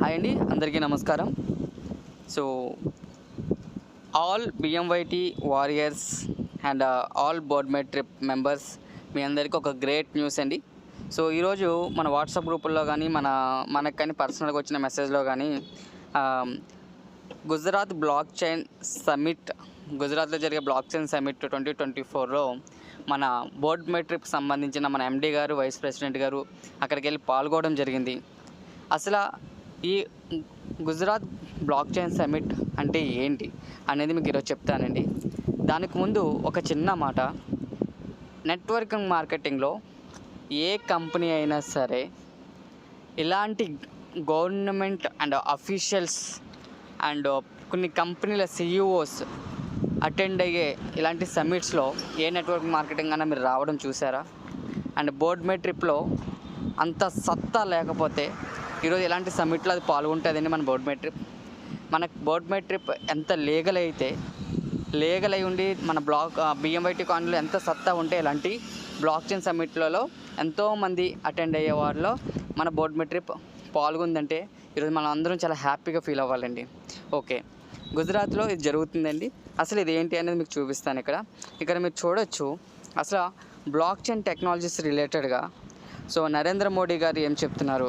Hi అండి, అందరికీ నమస్కారం. So all BMYT warriors and all board mate trip members, మీ అందరికీ ఒక గ్రేట్ న్యూస్ అండి. సో ఈరోజు మన వాట్సాప్ గ్రూపుల్లో కానీ మనకు కానీ పర్సనల్గా వచ్చిన మెసేజ్లో కానీ గుజరాత్ బ్లాక్ చైన్ సమిట్, గుజరాత్లో జరిగే బ్లాక్ చైన్ సమిట్ 2024లో మన బోర్డ్ మేట్ ట్రిప్ సంబంధించిన మన ఎండీ గారు, వైస్ ప్రెసిడెంట్ గారు అక్కడికి వెళ్ళి పాల్గొనడం జరిగింది. అసలు ఈ గుజరాత్ బ్లాక్ చైన్ సమిట్ అంటే ఏంటి అనేది మీకు ఈరోజు చెప్తానండి. దానికి ముందు ఒక చిన్న మాట, నెట్వర్కింగ్ మార్కెటింగ్లో ఏ కంపెనీ అయినా సరే ఇలాంటి గవర్నమెంట్ అండ్ అఫీషియల్స్ అండ్ కొన్ని కంపెనీల సిఇఓస్ అటెండ్ అయ్యే ఇలాంటి సమిట్స్లో ఏ నెట్వర్కింగ్ మార్కెటింగ్ అన్నా మీరు రావడం చూసారా? అండ్ బోర్డ్ మేట్ ట్రిప్లో అంత సత్తా లేకపోతే ఈరోజు ఎలాంటి సమిట్లో అది పాల్గొంటుందండి మన బోర్డ్ మేట్ ట్రిప్. మనకు బోర్డ్ మేట్ ట్రిప్ ఎంత లీగల్ అయి ఉండి మన బిఎంవైటీ కాలనీలో ఎంత సత్తా ఉంటే ఇలాంటి బ్లాక్ చైన్ సమిట్లలో ఎంతోమంది అటెండ్ అయ్యే వారిలో మన బోర్డ్ మేట్ ట్రిప్ పాల్గొందంటే ఈరోజు మనం అందరం చాలా హ్యాపీగా ఫీల్ అవ్వాలండి. ఓకే, గుజరాత్లో ఇది జరుగుతుందండి. అసలు ఇది ఏంటి అనేది మీకు చూపిస్తాను. ఇక్కడ మీరు చూడొచ్చు అసలు బ్లాక్ చైన్ టెక్నాలజీస్ రిలేటెడ్గా సో నరేంద్ర మోడీ గారు ఏం చెప్తున్నారు,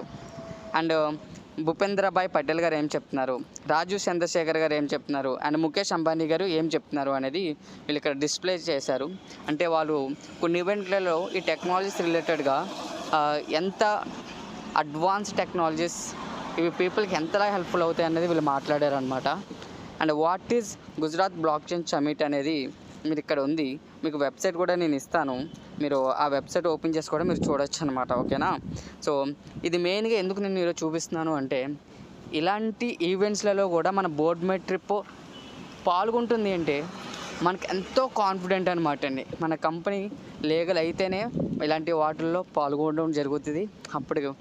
అండ్ భూపేంద్రభాయ్ పటేల్ గారు ఏం చెప్తున్నారు, రాజు చంద్రశేఖర్ గారు ఏం చెప్తున్నారు, అండ్ ముఖేష్ అంబానీ గారు ఏం చెప్తున్నారు అనేది వీళ్ళు ఇక్కడ డిస్ప్లే చేశారు. అంటే వాళ్ళు కొన్ని ఈవెంట్లలో ఈ టెక్నాలజీస్ రిలేటెడ్గా ఎంత అడ్వాన్స్ టెక్నాలజీస్ ఇవి పీపుల్కి ఎంతలా హెల్ప్ఫుల్ అవుతాయి అనేది వీళ్ళు మాట్లాడారు అనమాట. And what is Gujarat block chain summit అనేది మీరు ఇక్కడ ఉంది. మీకు వెబ్సైట్ కూడా నేను ఇస్తాను, మీరు ఆ వెబ్సైట్ ఓపెన్ చేసి కూడా మీరు చూడొచ్చు అనమాట. ఓకేనా? సో ఇది మెయిన్గా ఎందుకు నేను ఈరోజు చూపిస్తున్నాను అంటే, ఇలాంటి ఈవెంట్స్లలో కూడా మన బోర్డ్ మేట్ ట్రిప్ పాల్గొంటుంది అంటే మనకు ఎంతో కాన్ఫిడెంట్ అనమాట అండి. మన కంపెనీ లీగల్ అయితేనే ఇలాంటి వాటిల్లో పాల్గొనడం జరుగుతుంది. అప్పుడు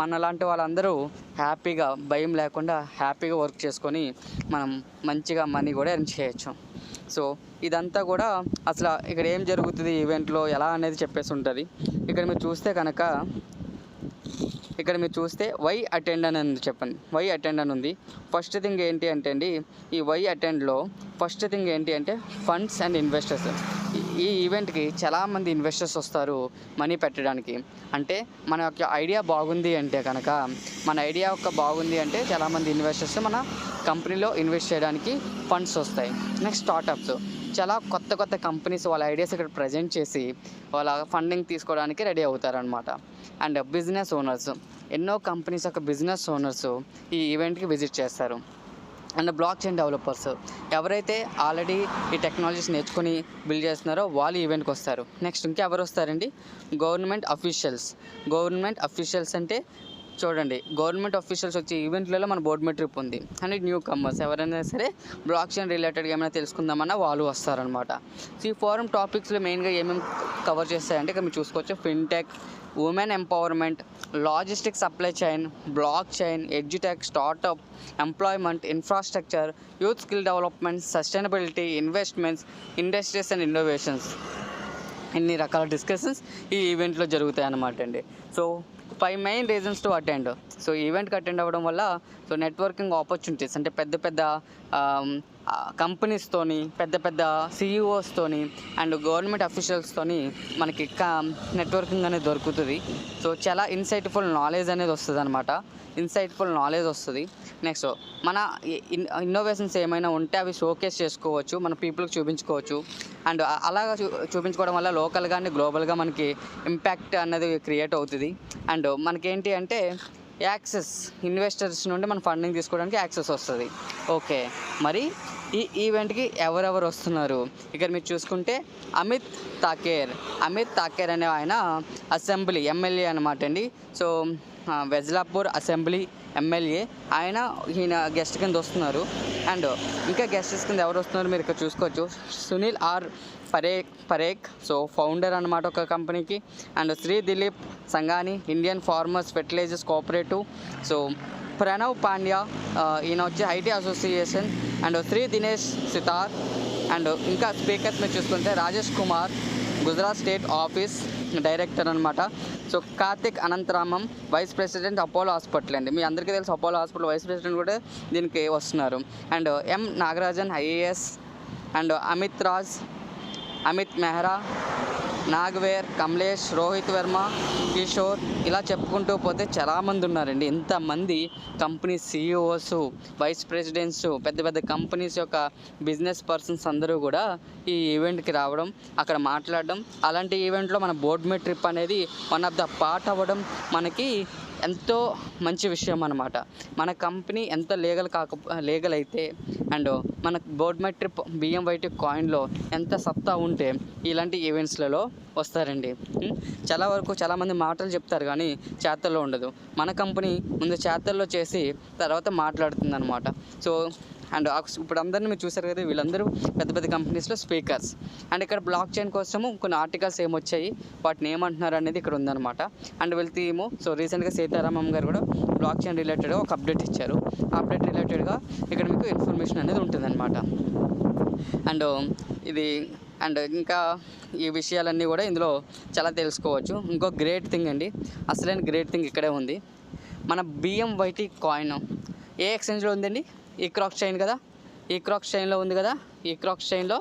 మనలాంటి వాళ్ళందరూ హ్యాపీగా, భయం లేకుండా హ్యాపీగా వర్క్ చేసుకొని మనం మంచిగా మనీ కూడా ఎర్న్ చేయొచ్చు. సో ఇదంతా కూడా అసలు ఇక్కడ ఏం జరుగుతుంది ఈవెంట్లో ఎలా అనేది చెప్పేసి ఉంటుంది. ఇక్కడ మీరు చూస్తే వై అటెండ్ అని ఉంది. చెప్పండి, వై అటెండ్ అని ఉంది. ఫస్ట్ థింగ్ ఏంటి అంటే అండి, ఈ వై అటెండ్లో ఫస్ట్ థింగ్ ఏంటి అంటే ఫండ్స్ అండ్ ఇన్వెస్టర్స్. ఈ ఈవెంట్కి చాలామంది ఇన్వెస్టర్స్ వస్తారు మనీ పెట్టడానికి. అంటే మన యొక్క ఐడియా బాగుంది అంటే చాలామంది ఇన్వెస్టర్స్ మన కంపెనీలో ఇన్వెస్ట్ చేయడానికి ఫండ్స్ వస్తాయి. నెక్స్ట్ స్టార్టప్స్, చాలా కొత్త కంపెనీస్ వాళ్ళ ఐడియాస్ ఇక్కడ ప్రజెంట్ చేసి వాళ్ళ ఫండింగ్ తీసుకోవడానికి రెడీ అవుతారనమాట. అండ్ బిజినెస్ ఓనర్స్, ఎన్నో కంపెనీస్ యొక్క బిజినెస్ ఓనర్స్ ఈ ఈవెంట్కి విజిట్ చేస్తారు. అండ్ బ్లాక్ చైన్ డెవలపర్స్, ఎవరైతే ఆల్రెడీ ఈ టెక్నాలజీస్ నేర్చుకొని బిల్డ్ చేస్తున్నారో వాళ్ళు ఈవెంట్కి వస్తారు. నెక్స్ట్ ఇంకా ఎవరు వస్తారండి, గవర్నమెంట్ అఫీషియల్స్ అంటే చూడండి, గవర్నమెంట్ అఫీషియల్స్ వచ్చే ఈవెంట్లలో మన బోర్డ్ మేట్ ట్రిప్ ఉంది. అండ్ న్యూ కమర్స్, ఎవరైనా సరే బ్లాక్ చైన్ రిలేటెడ్గా ఏమైనా తెలుసుకుందామన్నా వాళ్ళు వస్తారనమాట. సో ఈ ఫోరం టాపిక్స్లో మెయిన్గా ఏమేమి కవర్ చేస్తాయంటే ఇక్కడ మీరు చూసుకోవచ్చు, fintech, women empowerment, logistics, supply chain, block chain, edutech, startup, employment, infrastructure, youth skill development, sustainability, investments, industries and innovations, ఇన్ని రకాల డిస్కషన్స్ ఈ ఈవెంట్లో జరుగుతాయి అన్నమాట అండి. So 5 main reasons to attend. So ఈవెంట్కి అటెండ్ అవ్వడం వల్ల సో నెట్వర్కింగ్ ఆపర్చునిటీస్ అంటే పెద్ద కంపెనీస్తోని, పెద్ద సిఇఓస్తోని అండ్ గవర్నమెంట్ అఫీషియల్స్తోని మనకి నెట్వర్కింగ్ అనేది దొరుకుతుంది. సో చాలా ఇన్సైట్ఫుల్ నాలెడ్జ్ అనేది వస్తుంది. నెక్స్ట్ మన ఇన్నోవేషన్స్ ఏమైనా ఉంటే అవి షోకేస్ చేసుకోవచ్చు, మన పీపుల్కి చూపించుకోవచ్చు. అండ్ అలాగా చూపించుకోవడం వల్ల లోకల్గా అండ్ గ్లోబల్గా మనకి ఇంపాక్ట్ అనేది క్రియేట్ అవుతుంది. అండ్ మనకేంటి అంటే యాక్సెస్, ఇన్వెస్టర్స్ నుండి మన ఫండింగ్ తీసుకోవడానికి యాక్సెస్ వస్తుంది. ఓకే, మరి ఈ ఈవెంట్కి ఎవరెవరు వస్తున్నారు ఇక్కడ మీరు చూసుకుంటే, అమిత్ తాకేర్ అనే ఆయన అసెంబ్లీ ఎమ్మెల్యే అనమాట అండి. సో వెజ్లాపూర్ అసెంబ్లీ ఎమ్మెల్యే ఈయన గెస్ట్ కింద వస్తున్నారు. అండ్ ఇంకా గెస్టెస్ కింద ఎవరు వస్తున్నారు మీరు ఇక్కడ చూసుకోవచ్చు, Sunil R Parekh so founder అనమాట ఒక కంపెనీకి. And Shri Dilip Sanghani, Indian farmers fertilizers cooperative. So Pranav Pandya, ఈయన వచ్చి IT association. And Shri Dinesh Sitar. And ఇంకా స్పీకర్స్ మీరు చూసుకుంటే Rajesh Kumar Gujarat state office director అనమాట. So Karthik Anantharamam vice president Apollo hospital అండి. మీ అందరికీ తెలుసు అపోలో హాస్పిటల్ వైస్ ప్రెసిడెంట్ కూడా దీనికి వస్తున్నారు. And M Nagarajan IAS and Amit Mehra, Nagaver, Kamlesh, Rohit Varma, Kishore, ఇలా చెప్పుకుంటూ పోతే చాలామంది ఉన్నారండి. ఇంతమంది కంపెనీ సీఈఓస్, వైస్ ప్రెసిడెంట్స్, పెద్ద పెద్ద కంపెనీస్ యొక్క బిజినెస్ పర్సన్స్ అందరూ కూడా ఈ ఈవెంట్కి రావడం, అక్కడ మాట్లాడడం, అలాంటి ఈవెంట్లో మన బోర్డ్ మీట్ ట్రిప్ అనేది వన్ ఆఫ్ ద పార్ట్ అవ్వడం మనకి ఎంతో మంచి విషయం అనమాట. మన కంపెనీ ఎంత లీగల్ అయితే అండ్ మన బోర్డ్ మీట్ ట్రిప్ BMYT కాయిన్లో ఎంత సత్తా ఉంటే ఇలాంటి ఈవెంట్స్లలో వస్తారండి. చాలామంది మాటలు చెప్తారు కానీ చేతల్లో ఉండదు. మన కంపెనీ ముందు చేతల్లో చేసి తర్వాత మాట్లాడుతుంది అనమాట. సో అండ్ ఇప్పుడు అందరినీ మీరు చూసారు కదా, వీళ్ళందరూ పెద్ద పెద్ద కంపెనీస్లో స్పీకర్స్. అండ్ ఇక్కడ బ్లాక్ చైన్ కోసము కొన్ని ఆర్టికల్స్ ఏమొచ్చాయి, వాటిని ఏమంటున్నారు అనేది ఇక్కడ ఉందన్నమాట. అండ్ వీళ్ళ టీము రీసెంట్గా సీతారామం గారు కూడా బ్లాక్ చైన్ రిలేటెడ్గా ఒక అప్డేట్ ఇచ్చారు. ఆ అప్డేట్ రిలేటెడ్గా ఇక్కడ మీకు ఇన్ఫర్మేషన్ అనేది ఉంటుందన్నమాట. అండ్ ఇంకా ఈ విషయాలన్నీ కూడా ఇందులో చాలా తెలుసుకోవచ్చు. ఇంకో గ్రేట్ థింగ్ అండి, అసలైన గ్రేట్ థింగ్ ఇక్కడే ఉంది. మన BMYT కాయిన్ ఏ ఎక్స్చేంజ్లో ఉందండి? ఈక్రాక్స్ చైన్ కదా, ఈక్రాక్స్ చైన్లో ఉంది కదా. ఈక్రాక్స్ చైన్లో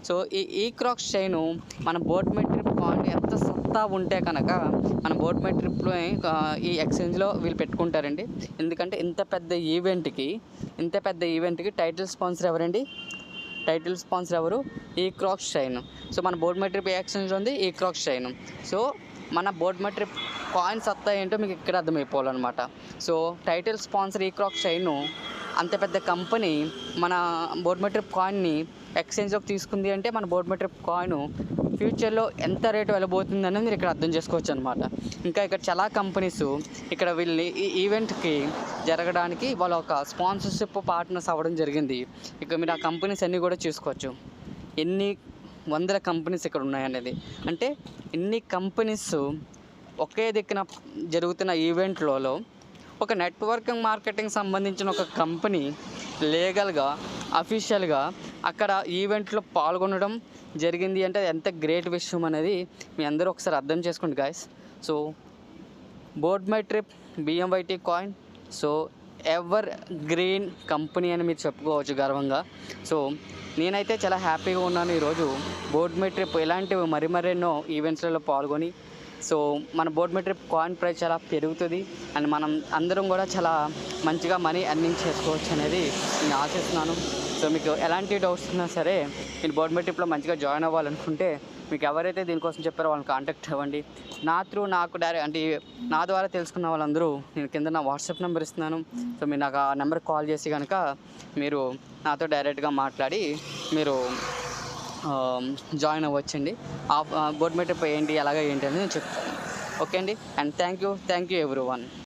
సో ఈ ఈక్రాక్స్ చైన్ మన బోర్డ్ మీట్ ట్రిప్ కాయిన్ ఎంత సత్తా ఉంటే కనుక మన బోర్డ్ మీట్ ట్రిప్లో ఈ ఎక్స్చేంజ్లో వీళ్ళు పెట్టుకుంటారండి. ఎందుకంటే ఇంత పెద్ద ఈవెంట్కి టైటిల్ స్పాన్సర్ ఎవరండి? టైటిల్ స్పాన్సర్ ఎవరు? ఈక్రాక్స్ చైన్. సో మన బోర్డ్ మీట్ ట్రిప్ ఏ ఎక్స్చేంజ్లో ఉంది? ఈక్రాక్స్ చైన్. సో మన బోర్డ్ మీట్ ట్రిప్ కాయిన్ సత్తా ఏంటో మీకు ఇక్కడ అర్థమైపోవాలన్నమాట. సో టైటిల్ స్పాన్సర్ ఈక్రాక్స్ చైన్, అంత పెద్ద కంపెనీ మన బోర్డ్ మీట్ ట్రిప్ కాయిన్ని ఎక్స్చేంజ్లోకి తీసుకుంది అంటే మన బోర్డ్ మీట్ ట్రిప్ కాయిన్ ఫ్యూచర్లో ఎంత రేటు వెళ్ళబోతుంది అనేది మీరు ఇక్కడ అర్థం చేసుకోవచ్చు అనమాట. ఇంకా ఇక్కడ చాలా కంపెనీస్ ఇక్కడ వీళ్ళని ఈ ఈవెంట్కి జరగడానికి వాళ్ళ ఒక స్పాన్సర్షిప్ పార్ట్నర్స్ అవ్వడం జరిగింది. ఇక మీరు ఆ కంపెనీస్ అన్నీ కూడా చూసుకోవచ్చు, ఎన్ని వందల కంపెనీస్ ఇక్కడ ఉన్నాయనేది. అంటే ఇన్ని కంపెనీస్ ఒకే దిక్కున జరుగుతున్న ఈవెంట్లలో ఒక నెట్వర్కింగ్ మార్కెటింగ్ సంబంధించిన ఒక కంపెనీ లీగల్గా అఫీషియల్గా అక్కడ ఈవెంట్లో పాల్గొనడం జరిగింది అంటే ఎంత గ్రేట్ విషయం అనేది మీ అందరూ ఒకసారి అర్థం చేసుకోండి guys. So board meet trip BMYT coin so ever green company అని మీరు చెప్పుకోవచ్చు గర్వంగా. సో నేనైతే చాలా హ్యాపీగా ఉన్నాను ఈరోజు బోర్డ్ మీట్ ట్రిప్ ఇలాంటివి మరెన్నో ఈవెంట్స్లలో పాల్గొని. సో మన board meet trip coin price చాలా పెరుగుతుంది అండ్ మనం అందరం కూడా చాలా మంచిగా మనీ ఎర్నింగ్ చేసుకోవచ్చు అనేది నేను ఆశిస్తున్నాను. సో మీకు ఎలాంటి డౌట్స్ ఉన్నా సరే మీరు బోర్డ్ మీట్ ట్రిప్లో మంచిగా జాయిన్ అవ్వాలనుకుంటే మీకు ఎవరైతే దీనికోసం చెప్పారో వాళ్ళని కాంటాక్ట్ అవ్వండి. నాకు డైరెక్ట్ అంటే నా ద్వారా తెలుసుకున్న వాళ్ళందరూ నేను కింద నా వాట్సాప్ నెంబర్ ఇస్తున్నాను. సో మీరు నాకు ఆ నెంబర్కి కాల్ చేసి కనుక మీరు నాతో డైరెక్ట్గా మాట్లాడి మీరు జాయిన్ అవ్వచ్చండి. బోర్డ్ మీట్ ట్రిప్ ఏంటి ఎలాగ ఏంటి అనేది నేను చెప్తాను. ఓకే అండి. And thank you everyone.